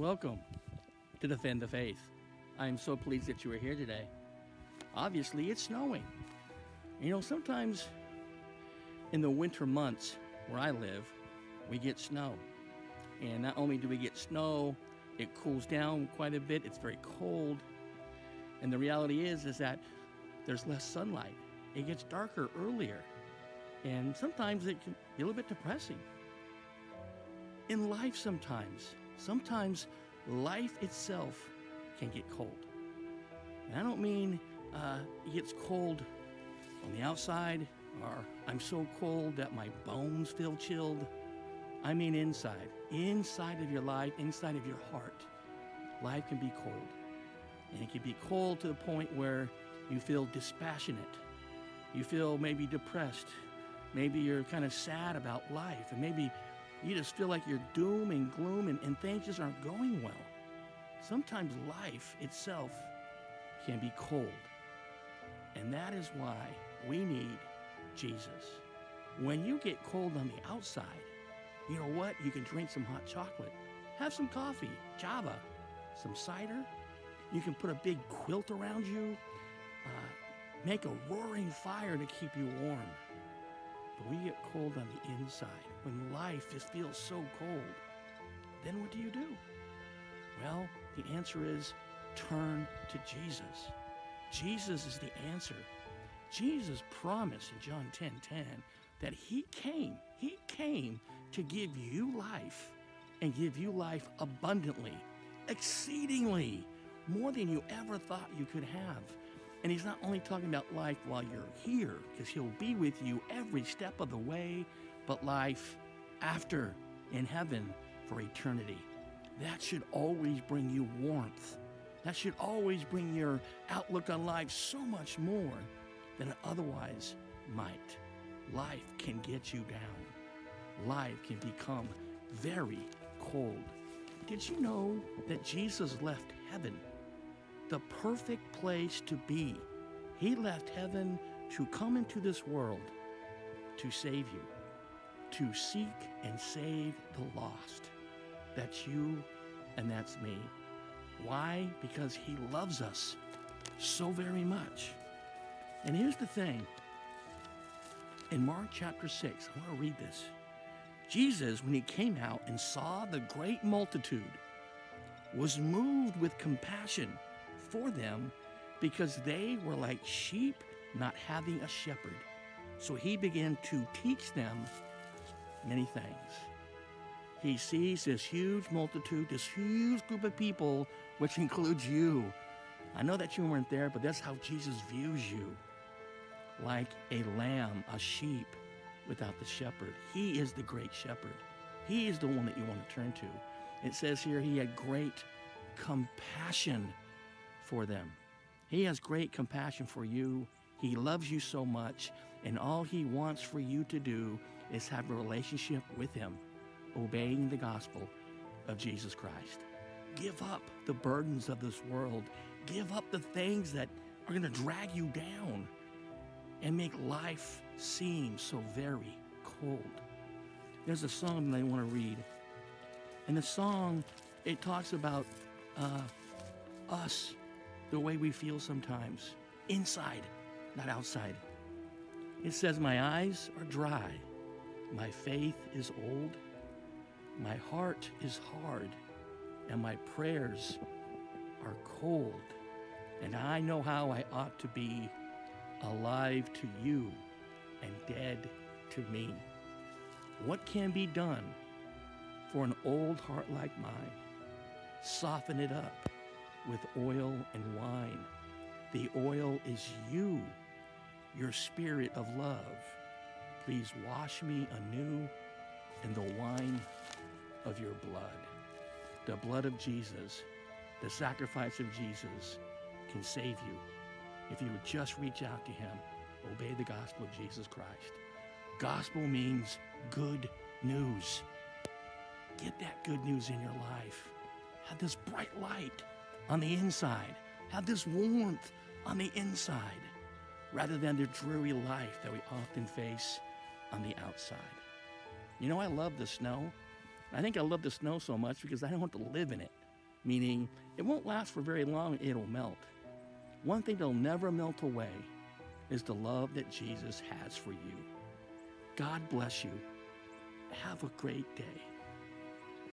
Welcome to Defend the Faith. I'm so pleased that you are here today. Obviously, it's snowing. You know, sometimes in the winter months where I live, we get snow. And not only do we get snow, it cools down quite a bit. It's very cold. And the reality is that there's less sunlight. It gets darker earlier. And sometimes it can be a little bit depressing. In life sometimes life itself can get cold. And I don't mean it gets cold on the outside, or I'm so cold that my bones feel chilled. I mean inside of your life, inside of your heart, life can be cold. And it can be cold to the point where you feel dispassionate. You feel maybe depressed. Maybe you're kind of sad about life, and maybe you just feel like you're doom and gloom and things just aren't going well. Sometimes life itself can be cold. And that is why we need Jesus. When you get cold on the outside, you know what? You can drink some hot chocolate, have some coffee, java, some cider. You can put a big quilt around you, make a roaring fire to keep you warm. But we get cold on the inside. When life just feels so cold, then what do? Well, the answer is turn to Jesus. Jesus is the answer. Jesus promised in John 10:10 that he came to give you life, and give you life abundantly, exceedingly, more than you ever thought you could have. And he's not only talking about life while you're here, because he'll be with you every step of the way, but life after, in heaven, for eternity. That should always bring you warmth. That should always bring your outlook on life so much more than it otherwise might. Life can get you down. Life can become very cold. Did you know that Jesus left heaven, the perfect place to be? He left heaven to come into this world to save you, to seek and save the lost. That's you and that's me. Why? Because he loves us so very much. And here's the thing. In Mark chapter 6, I want to read this. Jesus, when he came out and saw the great multitude, was moved with compassion for them, because they were like sheep not having a shepherd. So he began to teach them many things. He sees this huge multitude, this huge group of people, which includes you. I know that you weren't there, but that's how Jesus views you. Like a lamb, a sheep without the shepherd. He is the great shepherd. He is the one that you want to turn to. It says here he had great compassion for them. He has great compassion for you. He loves you so much, and all he wants for you to do is have a relationship with him, obeying the gospel of Jesus Christ. Give up the burdens of this world. Give up the things that are going to drag you down and make life seem so very cold. There's a song that I want to read. And the song, it talks about us, the way we feel sometimes, inside, not outside. It says, my eyes are dry, my faith is old, my heart is hard, and my prayers are cold. And I know how I ought to be, alive to you and dead to me. What can be done for an old heart like mine? Soften it up with oil and wine. The oil is you, your spirit of love. Please wash me anew in the wine of your blood. The blood of Jesus, the sacrifice of Jesus, can save you if you would just reach out to him, obey the gospel of Jesus Christ. Gospel means good news. Get that good news in your life. Have this bright light on the inside. Have this warmth on the inside, rather than the dreary life that we often face on the outside. You know, I love the snow. I think I love the snow so much because I don't want to live in it. meaning it won't last for very long, it'll melt. One thing that'll never melt away is the love that Jesus has for you. God bless you. Have a great day.